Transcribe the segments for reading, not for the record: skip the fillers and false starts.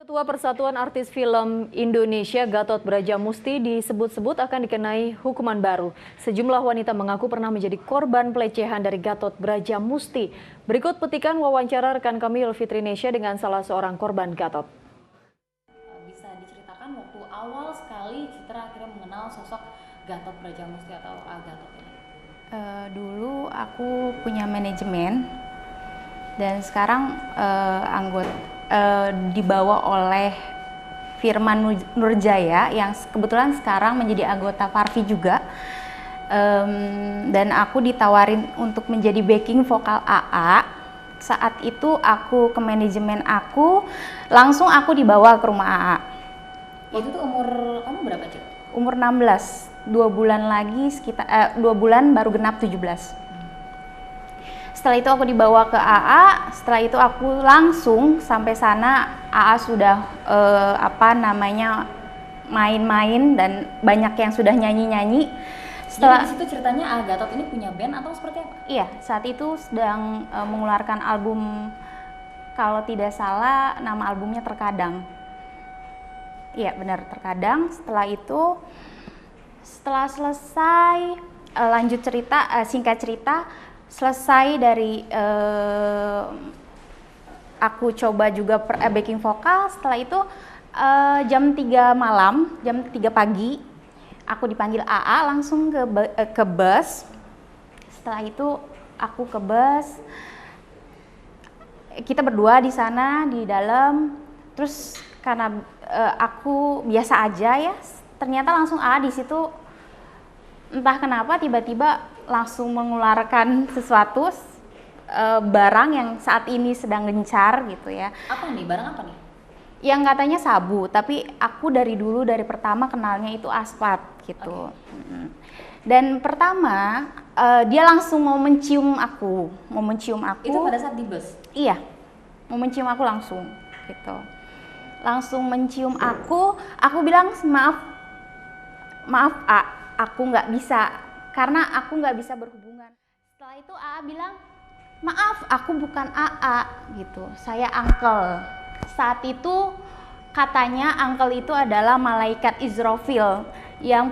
Ketua Persatuan Artis Film Indonesia Gatot Brajamusti disebut-sebut akan dikenai hukuman baru. Sejumlah wanita mengaku pernah menjadi korban pelecehan dari Gatot Brajamusti. Berikut petikan wawancara rekan kami Fitri Nesya dengan salah seorang korban Gatot. Bisa diceritakan waktu awal sekali Citra akhirnya mengenal sosok Gatot Brajamusti atau Gatot ini? Dulu aku punya manajemen dan sekarang dibawa oleh Firman Nurjaya yang kebetulan sekarang menjadi anggota Farvi juga, dan aku ditawarin untuk menjadi backing vokal AA. Saat itu aku ke manajemen aku, langsung aku dibawa ke rumah AA. Waktu itu umur kamu berapa, Cik? Umur 16, 2 bulan lagi, sekitar 2 bulan baru genap 17. Setelah itu aku dibawa ke AA, setelah itu aku langsung sampai sana. AA sudah main-main dan banyak yang sudah nyanyi-nyanyi. Jadi di situ ceritanya Gatot ini punya band atau seperti apa? Iya, saat itu sedang mengeluarkan album, kalau tidak salah nama albumnya Terkadang. Iya benar, Terkadang. Setelah selesai, lanjut cerita, singkat cerita, selesai dari aku coba juga backing vokal. Setelah itu jam 3 malam, jam 3 pagi aku dipanggil AA langsung ke bus. Setelah itu aku ke bus, kita berdua di sana di dalam. Terus karena aku biasa aja ya, ternyata langsung AA di situ entah kenapa tiba-tiba langsung mengeluarkan sesuatu, barang yang saat ini sedang gencar gitu ya. Apa nih? Barang apa nih? Yang katanya sabu, tapi aku dari pertama kenalnya itu aspat gitu. Okay. Dan pertama dia langsung mau mencium aku. Itu pada saat di bus? Iya, mau mencium aku langsung gitu. Langsung mencium aku bilang maaf A, aku nggak bisa, karena aku nggak bisa berhubungan. Setelah itu AA bilang, maaf aku bukan AA gitu, saya uncle. Saat itu katanya uncle itu adalah malaikat Israfil yang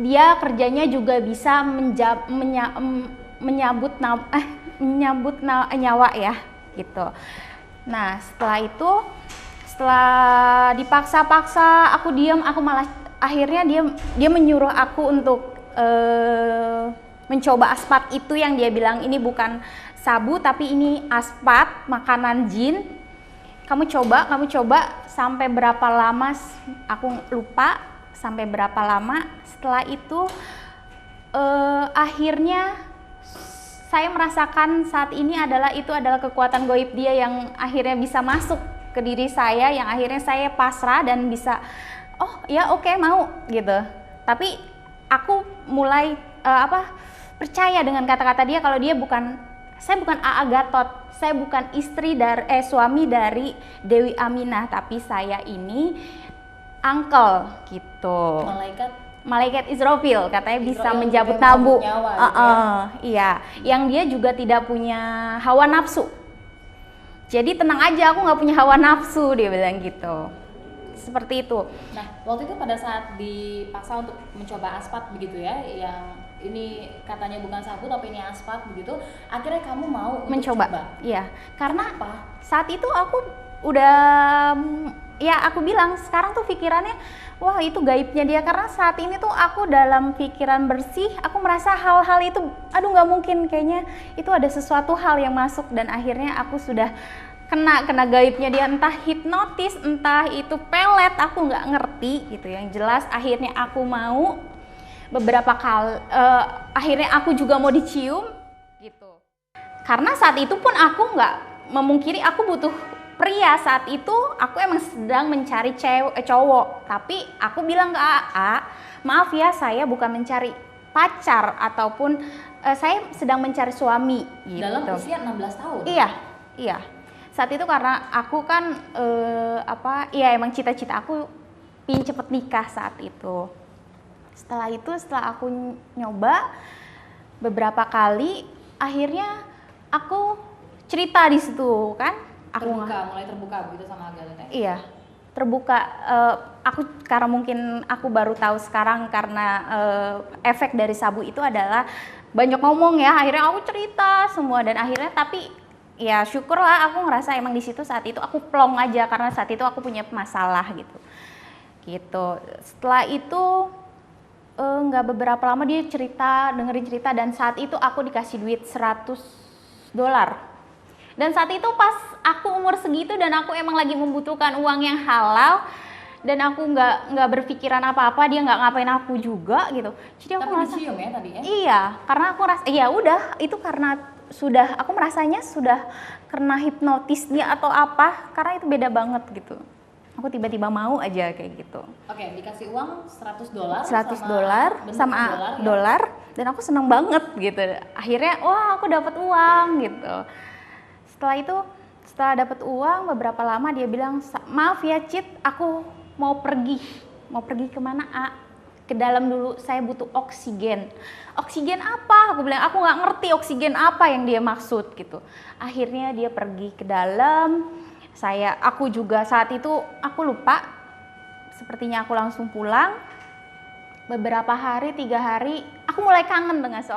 dia kerjanya juga bisa menyambut nyawa ya gitu. Nah setelah dipaksa-paksa aku diam, aku malah akhirnya dia menyuruh aku untuk mencoba aspat itu yang dia bilang ini bukan sabu tapi ini aspat, makanan jin. Kamu coba sampai berapa lama aku lupa sampai berapa lama. Setelah itu akhirnya saya merasakan saat ini itu adalah kekuatan gaib dia yang akhirnya bisa masuk ke diri saya, yang akhirnya saya pasrah dan bisa oh ya oke, mau gitu. Tapi aku mulai percaya dengan kata-kata dia kalau saya bukan AA Gatot, saya bukan suami dari Dewi Aminah, tapi saya ini uncle gitu. Malaikat Israfil katanya bisa menjabut nabu. Iya, yang dia juga tidak punya hawa nafsu. Jadi tenang aja, aku nggak punya hawa nafsu, dia bilang gitu. Seperti itu. Nah, waktu itu pada saat dipaksa untuk mencoba aspat begitu ya, yang ini katanya bukan sabu tapi ini aspat begitu, akhirnya kamu mau mencoba? Iya, karena apa? Saat itu aku udah, ya aku bilang sekarang tuh pikirannya, wah itu gaibnya dia, karena saat ini tuh aku dalam pikiran bersih, aku merasa hal-hal itu, aduh nggak mungkin, kayaknya itu ada sesuatu hal yang masuk, dan akhirnya aku sudah kena gaibnya dia, entah hipnotis, entah itu pelet, aku nggak ngerti gitu. Yang jelas akhirnya aku mau beberapa kali, akhirnya aku juga mau dicium gitu. Karena saat itu pun aku nggak memungkiri aku butuh pria. Saat itu aku emang sedang mencari cowok, tapi aku bilang ke AA, maaf ya saya bukan mencari pacar ataupun saya sedang mencari suami gitu. Dalam usia 16 tahun? Iya. Saat itu karena aku kan emang cita-cita aku pingin cepet nikah saat itu. Setelah aku nyoba beberapa kali, akhirnya aku cerita di situ kan. Mulai terbuka begitu sama Gatot ya? Iya. terbuka. Aku karena mungkin aku baru tahu sekarang karena efek dari sabu itu adalah banyak ngomong ya, akhirnya aku cerita semua dan akhirnya tapi ya syukurlah aku ngerasa emang di situ saat itu aku plong aja karena saat itu aku punya masalah gitu. Setelah itu nggak beberapa lama dia dengerin cerita dan saat itu aku dikasih duit $100. Dan saat itu pas aku umur segitu dan aku emang lagi membutuhkan uang yang halal dan aku nggak berpikiran apa-apa, dia nggak ngapain aku juga gitu. Jadi aku Tapi merasa dicium ya tadi ya? iya, karena aku rasa ya udah itu karena sudah aku merasanya sudah kena hipnotisnya atau apa, karena itu beda banget gitu. Aku tiba-tiba mau aja kayak gitu. Oke, dikasih uang $100 $100 sama ya? dolar dan aku seneng banget gitu. Akhirnya wah aku dapat uang gitu. Setelah dapat uang beberapa lama dia bilang, maaf ya Cit, aku mau pergi kemana? Ke dalam dulu, saya butuh oksigen. Oksigen apa? Aku bilang aku nggak ngerti oksigen apa yang dia maksud gitu. Akhirnya dia pergi ke dalam. Aku juga saat itu aku lupa. Sepertinya aku langsung pulang. Beberapa hari, 3 hari, aku mulai kangen dengan seorang